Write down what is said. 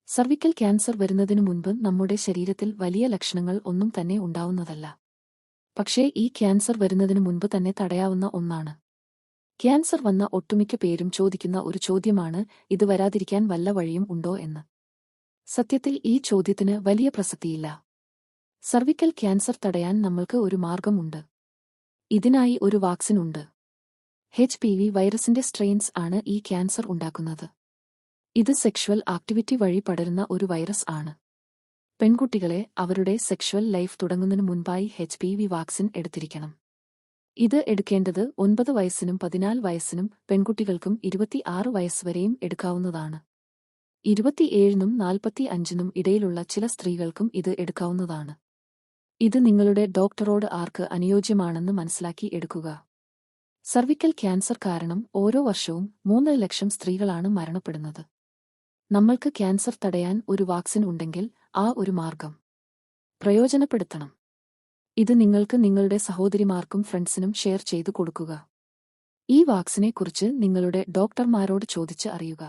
Cervical cancer വരുന്നതിനു മുൻപ് നമ്മുടെ ശരീരത്തിൽ വലിയ ലക്ഷണങ്ങൾ ഒന്നും തന്നെ ഉണ്ടാവുന്നതല്ല. പക്ഷേ ഈ ക്യാൻസർ വരുന്നതിനു മുൻപ് തന്നെ തടയാവുന്ന ഒന്നാണ്. ക്യാൻസർ വന്ന ഒട്ടുമിക്ക പേരും ചോദിക്കുന്ന ഒരു ചോദ്യമാണ്, ഇത് വരാതിരിക്കാൻ വല്ല വഴിയും ഉണ്ടോ എന്ന്. സത്യത്തിൽ ഈ ചോദ്യത്തിന് വലിയ പ്രസക്തിയില്ല. സർവിക്കൽ ക്യാൻസർ തടയാൻ നമ്മൾക്ക് ഒരു മാർഗമുണ്ട്. ഇതിനായി ഒരു വാക്സിൻ ഉണ്ട്. HPV വൈറസിന്റെ സ്ട്രെയിൻസ് ആണ് ഈ ക്യാൻസർ ഉണ്ടാക്കുന്നത്. ഇത് സെക്ഷുവൽ ആക്ടിവിറ്റി വഴി പടരുന്ന ഒരു വൈറസ് ആണ്. പെൺകുട്ടികളെ അവരുടെ സെക്ഷുവൽ ലൈഫ് തുടങ്ങുന്നതിനു മുൻപായി HPV വാക്സിൻ എടുത്തിരിക്കണം. ഇത് എടുക്കേണ്ടത് 9 വയസ്സിനും 14 വയസ്സിനും പെൺകുട്ടികൾക്കും 26 വയസ്സ് വരെയും എടുക്കാവുന്നതാണ്. 27നും 45നും ഇടയിലുള്ള ചില സ്ത്രീകൾക്കും ഇത് എടുക്കാവുന്നതാണ്. ഇത് നിങ്ങളുടെ ഡോക്ടറോട് ആർക്ക് അനുയോജ്യമാണെന്ന് മനസ്സിലാക്കി എടുക്കുക. സർവിക്കൽ ക്യാൻസർ കാരണം ഓരോ വർഷവും 3 ലക്ഷം സ്ത്രീകളാണ് മരണപ്പെടുന്നത്. നമ്മൾക്ക് ക്യാൻസർ തടയാൻ ഒരു വാക്സിൻ ഉണ്ടെങ്കിൽ ആ ഒരു മാർഗം പ്രയോജനപ്പെടുത്തണം. ഇത് നിങ്ങൾക്ക് നിങ്ങളുടെ സഹോദരിമാർക്കും ഫ്രണ്ട്സിനും ഷെയർ ചെയ്തു കൊടുക്കുക. ഈ വാക്സിനെക്കുറിച്ച് നിങ്ങളുടെ ഡോക്ടർമാരോട് ചോദിച്ച് അറിയുക.